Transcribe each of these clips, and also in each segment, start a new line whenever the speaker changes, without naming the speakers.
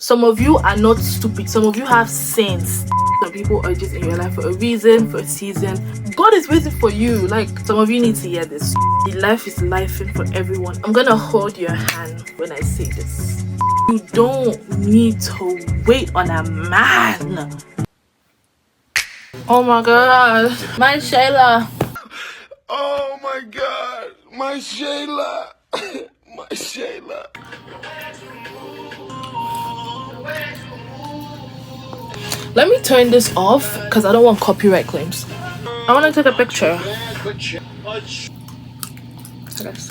Some of you are not stupid. Some of you have sense. Some people are just in your life for a reason, for a season. God is waiting for you. Like, some of you need to hear this. The life is life for everyone. I'm gonna hold your hand when I say this. You don't need to wait on a man. Oh my god, my Shayla.
Oh my god, my Shayla. My Shayla.
Let me turn this off because I don't want copyright claims. I want to take a picture.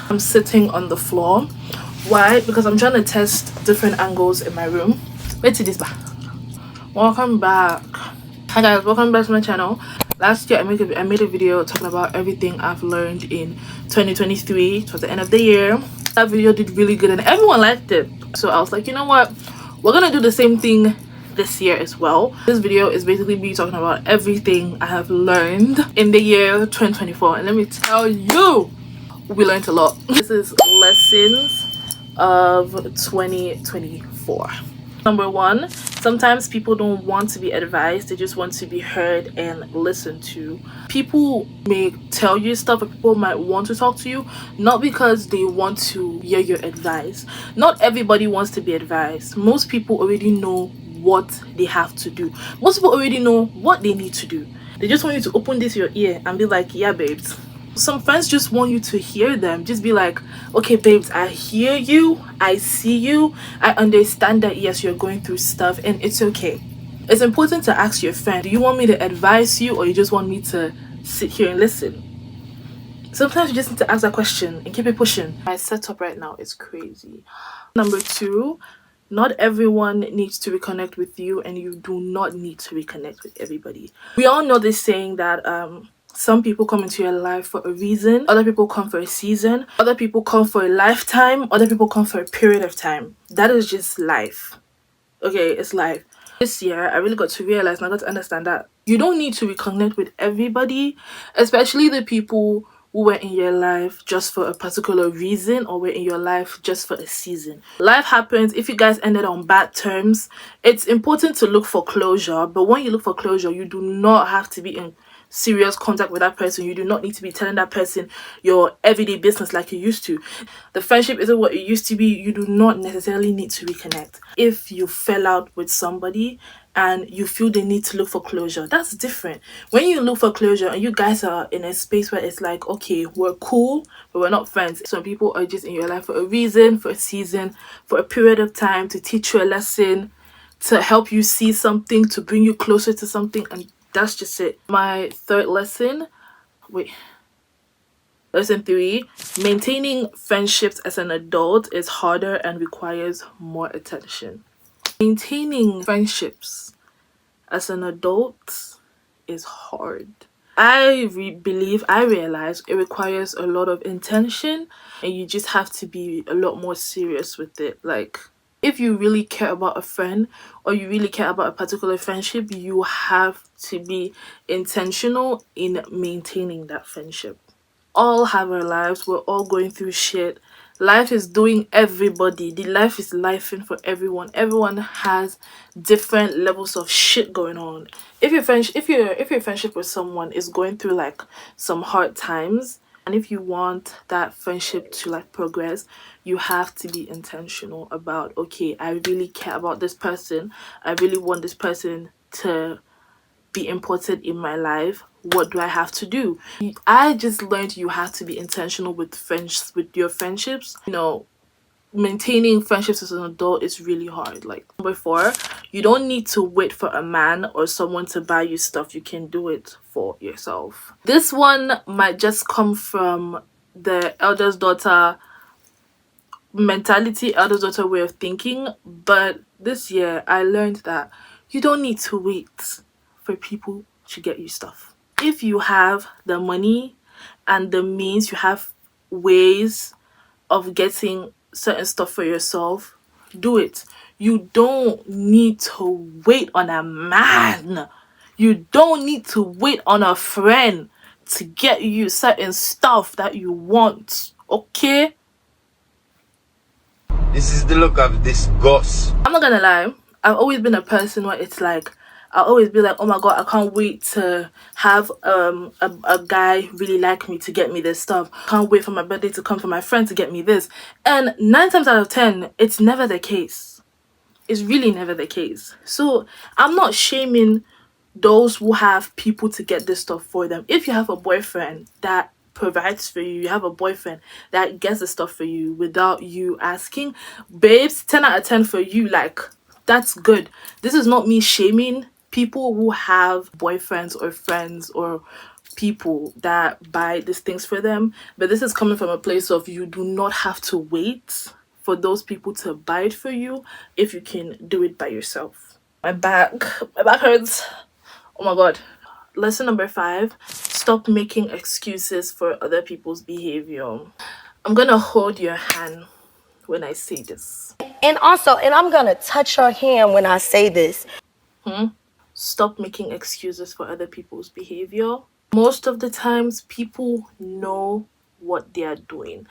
I'm sitting on the floor. Why? Because I'm trying to test different angles in my room. Wait till this back. Welcome back. Hi guys, welcome back to my channel. Last year I made a video talking about everything I've learned in 2023 towards the end of the year. That video did really good and everyone liked it. So I was like, you know what? We're gonna do the same thing this year as well. This video is basically me talking about everything I have learned in the year 2024. And let me tell you, we learned a lot. This is lessons of 2024. Number one, sometimes people don't want to be advised, they just want to be heard and listened to. People may tell you stuff, but people might want to talk to you not because they want to hear your advice. Not everybody wants to be advised. Most people already know what they have to do. Most people already know what they need to do. They just want you to open this your ear and be like, yeah babes. Some friends just want you to hear them. Just be like, okay babes, I hear you, I see you, I understand that yes, you're going through stuff and it's okay. It's important to ask your friend, do you want me to advise you or you just want me to sit here and listen? Sometimes you just need to ask that question and keep it pushing. My setup right now is crazy. Number two, not everyone needs to reconnect with you and you do not need to reconnect with everybody. We all know this saying that some people come into your life for a reason, other people come for a season, other people come for a lifetime, other people come for a period of time. That is just life. Okay, it's life. This year, I really got to realize and I got to understand that you don't need to reconnect with everybody, especially the people who were in your life just for a particular reason or were in your life just for a season. Life happens. If you guys ended on bad terms, it's important to look for closure, but when you look for closure, you do not have to be in serious contact with that person. You do not need to be telling that person your everyday business like you used to. The friendship isn't what it used to be. You do not necessarily need to reconnect. If you fell out with somebody and you feel the need to look for closure, that's different. When you look for closure and you guys are in a space where it's like, okay, we're cool but we're not friends. Some people are just in your life for a reason, for a season, for a period of time, to teach you a lesson, to help you see something, to bring you closer to something, and that's just it. My third lesson, lesson 3, maintaining friendships as an adult is harder and requires more attention. Maintaining friendships as an adult is hard. I realize it requires a lot of intention and you just have to be a lot more serious with it. Like, if you really care about a friend or you really care about a particular friendship, you have to be intentional in maintaining that friendship. All have our lives, we're all going through shit. Life is doing everybody. The life is lifing for everyone. Everyone has different levels of shit going on. If your friendship with someone is going through like some hard times, and if you want that friendship to like progress, you have to be intentional about, okay, I really care about this person. I really want this person to be important in my life. What do I have to do? I just learned you have to be intentional with your friendships. You know, maintaining friendships as an adult is really hard. Like, number 4, you don't need to wait for a man or someone to buy you stuff. You can do it for yourself. This one might just come from the eldest daughter mentality, eldest daughter way of thinking, but this year I learned that you don't need to wait for people to get you stuff. If you have the money and the means, you have ways of getting certain stuff for yourself, do it. You don't need to wait on a man. You don't need to wait on a friend to get you certain stuff that you want. Okay?
This is the look of disgust.
I'm not gonna lie, I've always been a person where it's like, I'll always be like, oh my god, I can't wait to have a guy really like me to get me this stuff. Can't wait for my birthday to come for my friend to get me this. And 9 times out of 10, it's never the case. It's really never the case. So I'm not shaming those who have people to get this stuff for them. If you have a boyfriend that provides for you, you have a boyfriend that gets the stuff for you without you asking, babes, 10 out of 10 for you. Like, that's good. This is not me shaming people who have boyfriends or friends or people that buy these things for them, but this is coming from a place of you do not have to wait for those people to buy it for you if you can do it by yourself. My back hurts. Oh my god. Lesson number 5, stop making excuses for other people's behavior. I'm gonna hold your hand when I say this.
And I'm gonna touch your hand when I say this.
Stop making excuses for other people's behavior. Most of the times, people know what they are doing.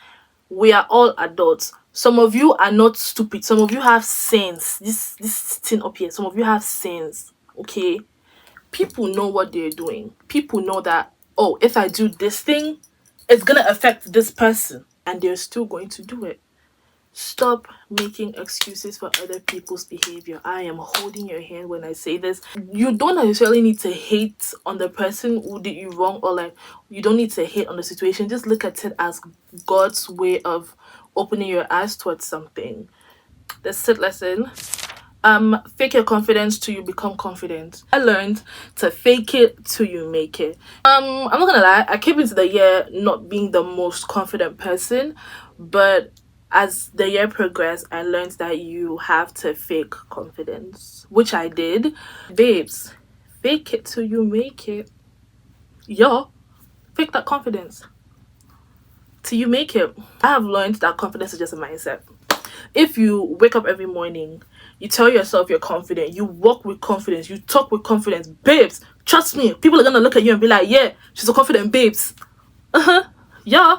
We are all adults. Some of you are not stupid. Some of you have sense. This thing up here. Some of you have sense. Okay, people know what they're doing. People know that, oh, if I do this thing, it's gonna affect this person, and they're still going to do it. Stop making excuses for other people's behavior. I am holding your hand when I say this. You don't necessarily need to hate on the person who did you wrong, or like, you don't need to hate on the situation. Just look at it as God's way of opening your eyes towards something. The 6th lesson. Fake your confidence till you become confident. I learned to fake it till you make it. I'm not gonna lie, I came into the year not being the most confident person, but as the year progressed, I learned that you have to fake confidence, which I did. Babes, fake it till you make it. Yo, fake that confidence till you make it. I have learned that confidence is just a mindset. If you wake up every morning, you tell yourself you're confident, you walk with confidence, you talk with confidence, babes, trust me, people are gonna look at you and be like, yeah, she's a confident babes. Yeah,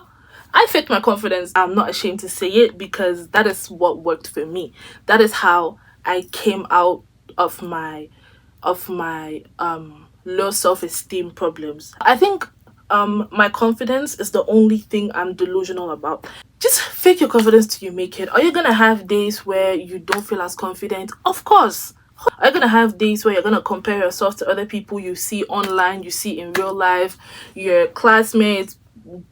I faked my confidence. I'm not ashamed to say it because that is what worked for me. That is how I came out of my low self-esteem problems. I think my confidence is the only thing I'm delusional about. Just fake your confidence till you make it. Are you gonna have days where you don't feel as confident? Of course. Are you gonna have days where you're gonna compare yourself to other people you see online, you see in real life, your classmates,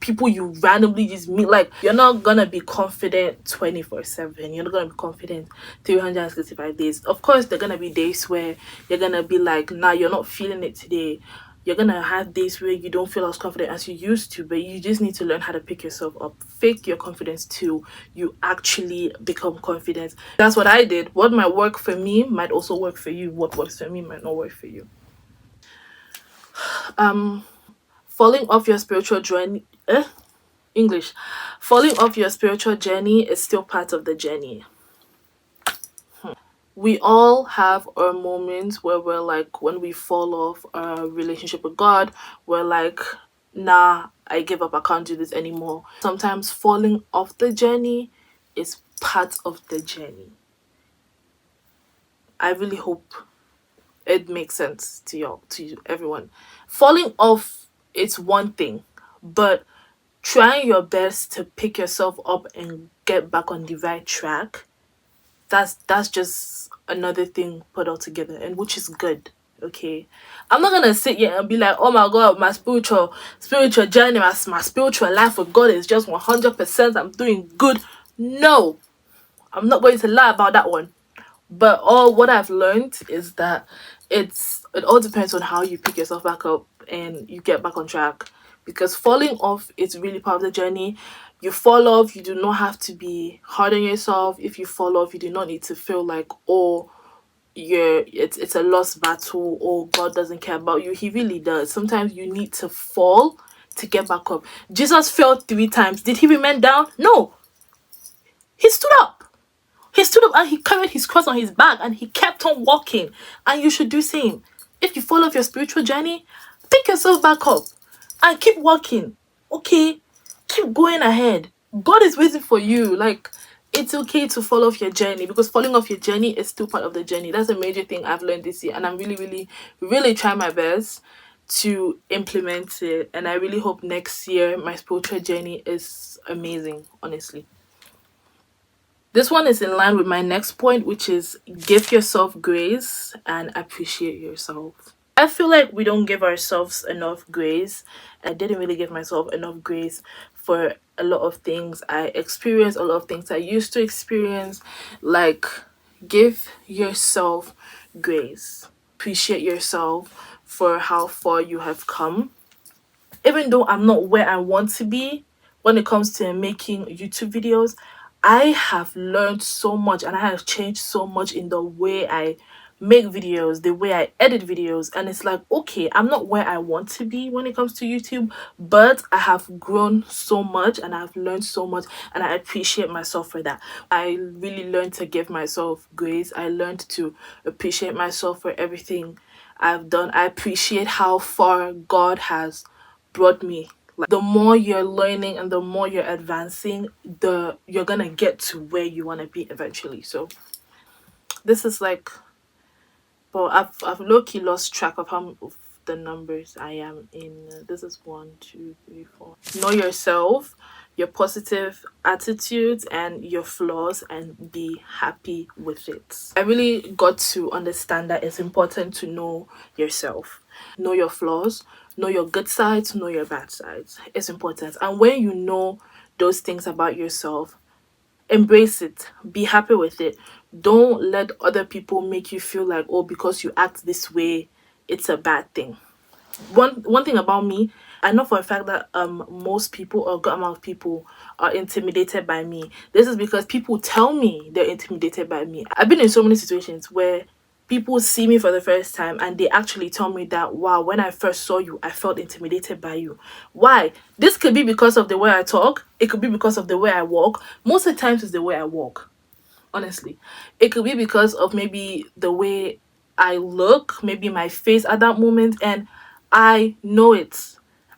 people you randomly just meet? Like, you're not gonna be confident 24/7. You're not gonna be confident 365 days. Of course, there are gonna be days where you're gonna be like, nah, you're not feeling it today. You're gonna have days where you don't feel as confident as you used to, but you just need to learn how to pick yourself up. Fake your confidence till you actually become confident. That's what I did. What might work for me might also work for you. What works for me might not work for you. Falling off your spiritual journey. English. Falling off your spiritual journey is still part of the journey. We all have our moments where we're like, when we fall off our relationship with God, we're like, nah, I give up, I can't do this anymore. Sometimes falling off the journey is part of the journey. I really hope it makes sense to you, everyone. Falling off is one thing, but trying your best to pick yourself up and get back on the right track, that's just another thing put all together, and which is good. Okay, I'm not gonna sit here and be like, oh my god, my spiritual journey, my spiritual life with God is just 100%, I'm doing good. No, I'm not going to lie about that one. But what I've learned is that it all depends on how you pick yourself back up and you get back on track. Because falling off is really part of the journey. You fall off, you do not have to be hard on yourself. If you fall off, you do not need to feel like, oh, it's a lost battle, or God doesn't care about you. He really does. Sometimes you need to fall to get back up. Jesus fell 3 times. Did he remain down? No. He stood up. He stood up and he carried his cross on his back and he kept on walking. And you should do same. If you fall off your spiritual journey, pick yourself back up and keep walking. Okay? Keep going ahead. God is waiting for you. Like, it's okay to fall off your journey, because falling off your journey is still part of the journey. That's a major thing I've learned this year, and I'm really, really, really trying my best to implement it. And I really hope next year my spiritual journey is amazing, honestly. This one is in line with my next point, which is give yourself grace and appreciate yourself. I feel like we don't give ourselves enough grace. I didn't really give myself enough grace for a lot of things I experienced, a lot of things I used to experience. Like, give yourself grace. Appreciate yourself for how far you have come. Even though I'm not where I want to be when it comes to making YouTube videos, I have learned so much and I have changed so much in the way I make videos, the way I edit videos. And it's like, okay, I'm not where I want to be when it comes to YouTube, but I have grown so much and I've learned so much, and I appreciate myself for that. I really learned to give myself grace. I learned to appreciate myself for everything I've done. I appreciate how far God has brought me. Like, the more you're learning and the more you're advancing, the you're gonna get to where you want to be eventually. So this is like, well, I've low-key lost track of of the numbers I am in. This is 1, 2, 3, 4. Know yourself, your positive attitudes and your flaws, and be happy with it. I really got to understand that it's important to know yourself, know your flaws, know your good sides, know your bad sides. It's important. And when you know those things about yourself, embrace it, be happy with it. Don't let other people make you feel like, oh, because you act this way, it's a bad thing. One thing about me, I know for a fact that most people, or a good amount of people, are intimidated by me. This is because people tell me they're intimidated by me. I've been in so many situations where people see me for the first time and they actually tell me that, wow, when I first saw you, I felt intimidated by you. Why? This could be because of the way I talk, it could be because of the way I walk. Most of the times it's the way I walk, honestly. It could be because of maybe the way I look, maybe my face at that moment, and I know it.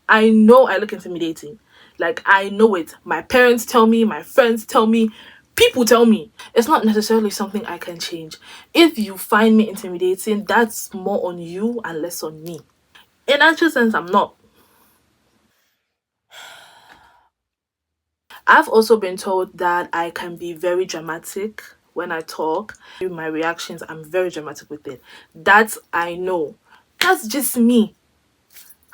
I know I look intimidating. Like, I know it. My parents tell me, my friends tell me, people tell me. It's not necessarily something I can change. If you find me intimidating, that's more on you and less on me. In actual sense, I'm not. I've also been told that I can be very dramatic when I talk. My reactions, I'm very dramatic with it. That I know. That's just me.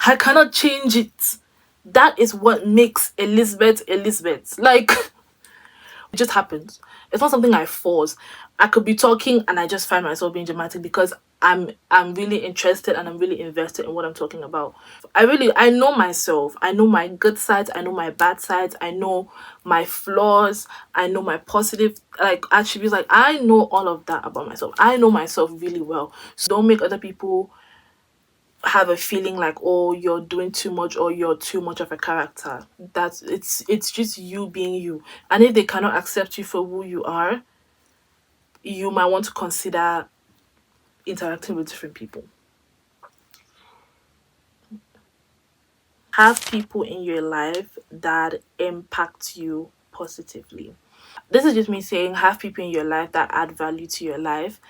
I cannot change it. That is what makes Elizabeth Elizabeth. Like, it just happens. It's not something I force. I could be talking and I just find myself being dramatic because I'm really interested and I'm really invested in what I'm talking about. I know myself. I know my good sides, I know my bad sides, I know my flaws, I know my positive like attributes. Like, I know all of that about myself. I know myself really well. So don't make other people have a feeling like, oh, you're doing too much or you're too much of a character. It's just you being you. And if they cannot accept you for who you are, you might want to consider interacting with different people. Have people in your life that impact you positively. This is just me saying, have people in your life that add value to your life.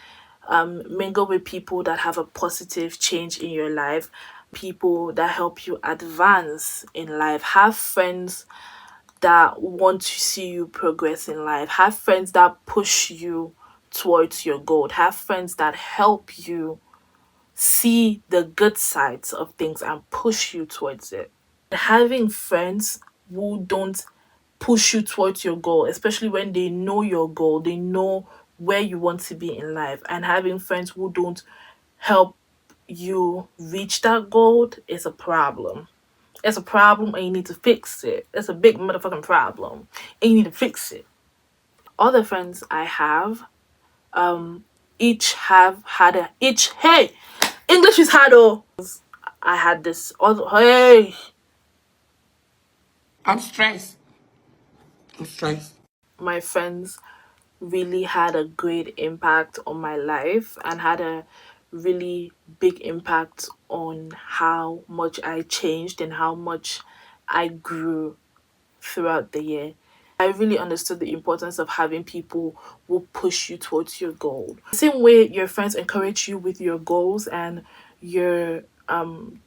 Mingle with people that have a positive change in your life, people that help you advance in life. Have friends that want to see you progress in life. Have friends that push you towards your goal. Have friends that help you see the good sides of things and push you towards it. Having friends who don't push you towards your goal, especially when they know your goal, they know where you want to be in life, and having friends who don't help you reach that goal is a problem. It's a problem and you need to fix it. It's a big motherfucking problem and you need to fix it. All the friends I have, each have had a each hey, English is hard oh. I had this other hey.
I'm stressed. I'm stressed.
My friends really had a great impact on my life and had a really big impact on how much I changed and how much I grew throughout the year. I really understood the importance of having people who push you towards your goal. The same way your friends encourage you with your goals and your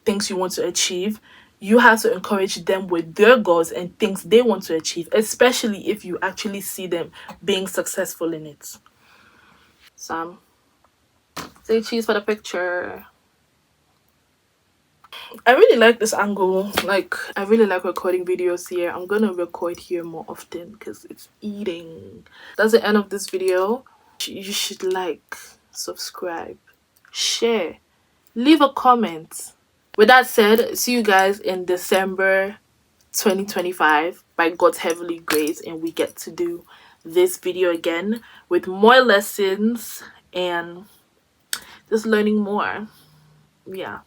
things you want to achieve, you have to encourage them with their goals and things they want to achieve, especially if you actually see them being successful in it. Sam, say cheese for the picture. I really like this angle. Like, I really like recording videos here. I'm gonna record here more often because it's eating. That's the end of this video. You should like, subscribe, share, leave a comment. With that said, see you guys in December 2025 by God's heavenly grace, and we get to do this video again with more lessons and just learning more. Yeah.